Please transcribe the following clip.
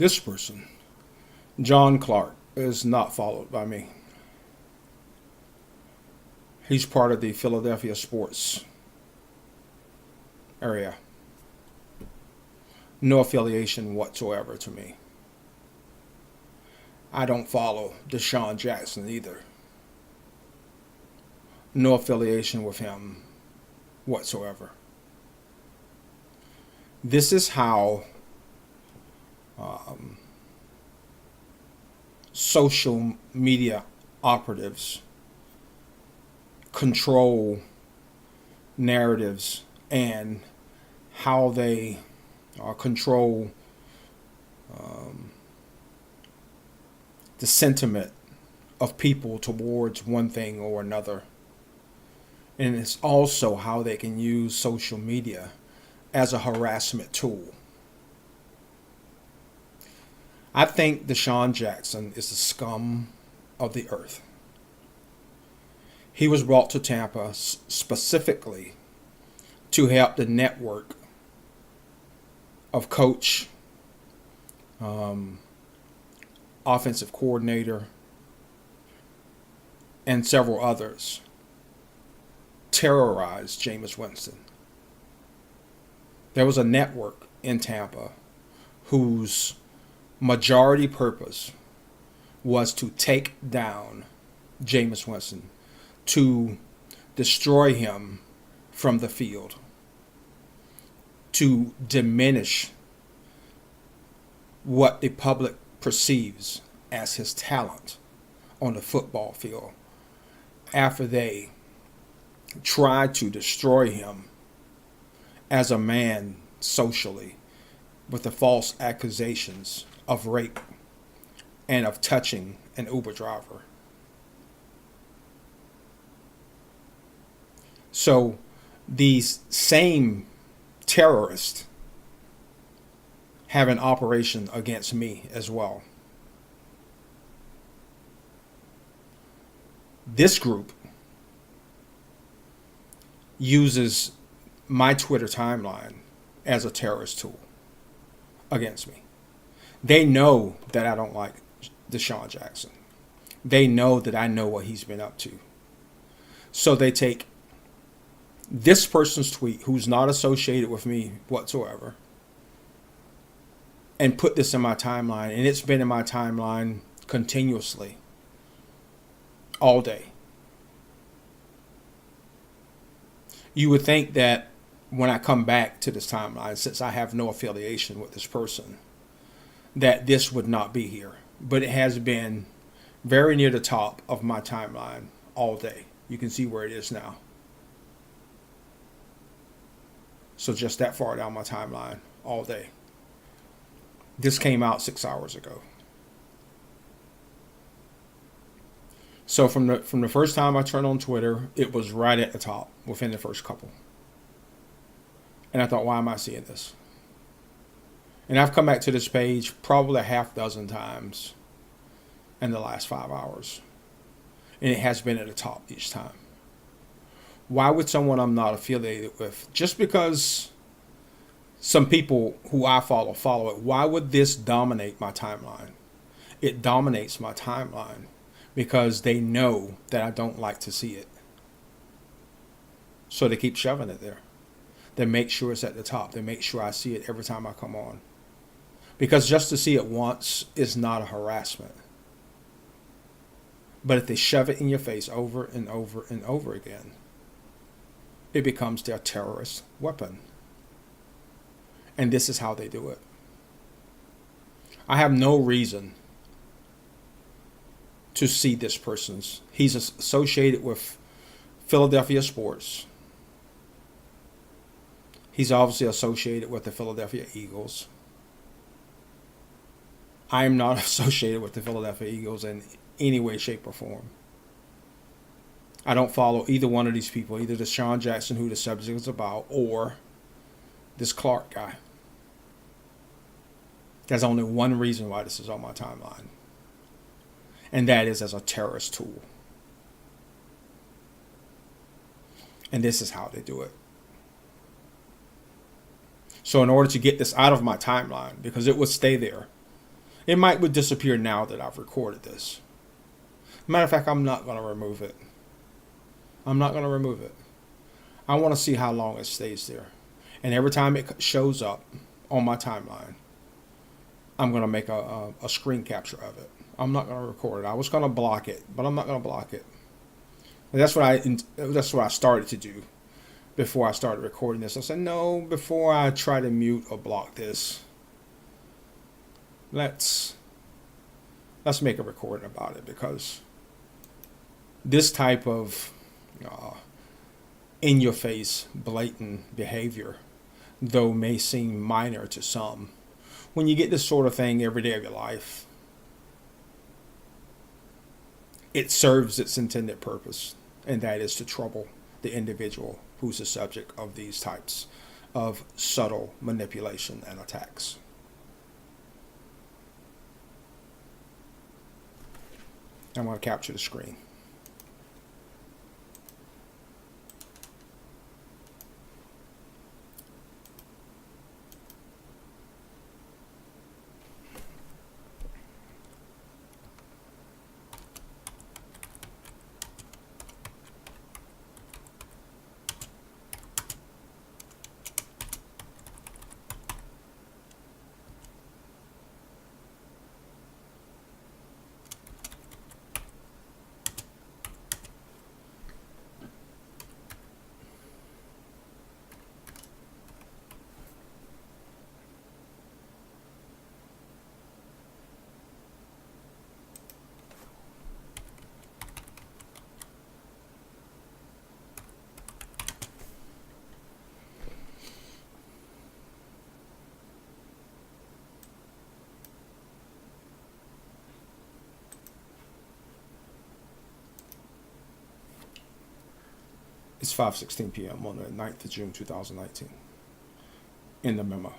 This person, John Clark, is not followed by me. He's part of the Philadelphia sports area. No affiliation whatsoever to me. I don't follow Deshaun Jackson either. No affiliation with him whatsoever. This is how social media operatives control narratives and how they control the sentiment of people towards one thing or another. And it's also how they can use social media as a harassment tool. I think Deshaun Jackson is the scum of the earth. He was brought to Tampa specifically to help the network of coach, offensive coordinator, and several others terrorize Jameis Winston. There was a network in Tampa whose majority purpose was to take down Jameis Winston, to destroy him from the field, to diminish what the public perceives as his talent on the football field after they try to destroy him as a man socially with the false accusations of rape and of touching an Uber driver. So these same terrorists have an operation against me as well. This group uses my Twitter timeline as a terrorist tool against me. They know that I don't like Deshaun Jackson. They know that I know what he's been up to. So they take this person's tweet, who's not associated with me whatsoever, and put this in my timeline. And it's been in my timeline continuously all day. You would think that when I come back to this timeline, since I have no affiliation with this person, that this would not be here. But it has been very near the top of my timeline all day. You can see where it is now. So just that far down my timeline all day. This came out 6 hours ago. So from the first time I turned on Twitter, it was right at the top within the first couple. And I thought, why am I seeing this? And I've come back to this page probably a half dozen times in the last 5 hours. And it has been at the top each time. Why would someone I'm not affiliated with, just because some people who I follow it, why would this dominate my timeline? It dominates my timeline because they know that I don't like to see it. So they keep shoving it there. They make sure it's at the top. They make sure I see it every time I come on. Because just to see it once is not a harassment. But if they shove it in your face over and over and over again, it becomes their terrorist weapon. And this is how they do it. I have no reason to see this person's. He's associated with Philadelphia sports. He's obviously associated with the Philadelphia Eagles. I am not associated with the Philadelphia Eagles in any way, shape, or form. I don't follow either one of these people, either Deshaun Jackson, who the subject is about, or this Clark guy. There's only one reason why this is on my timeline, and that is as a terrorist tool. And this is how they do it. So in order to get this out of my timeline, because it would stay there It might would disappear now that I've recorded this. Matter of fact, I'm not going to remove it. I'm not going to remove it. I want to see how long it stays there. And every time it shows up on my timeline, I'm going to make a screen capture of it. I'm not going to record it. I was going to block it, but I'm not going to block it. And that's what I started to do before I started recording this. I said, no, before I try to mute or block this, let's make a recording about it, because this type of in-your-face, blatant behavior, though may seem minor to some, when you get this sort of thing every day of your life, it serves its intended purpose, and that is to trouble the individual who's the subject of these types of subtle manipulation and attacks. I'm going to capture the screen. It's 5:16 p.m. on the 9th of June 2019 in the memo.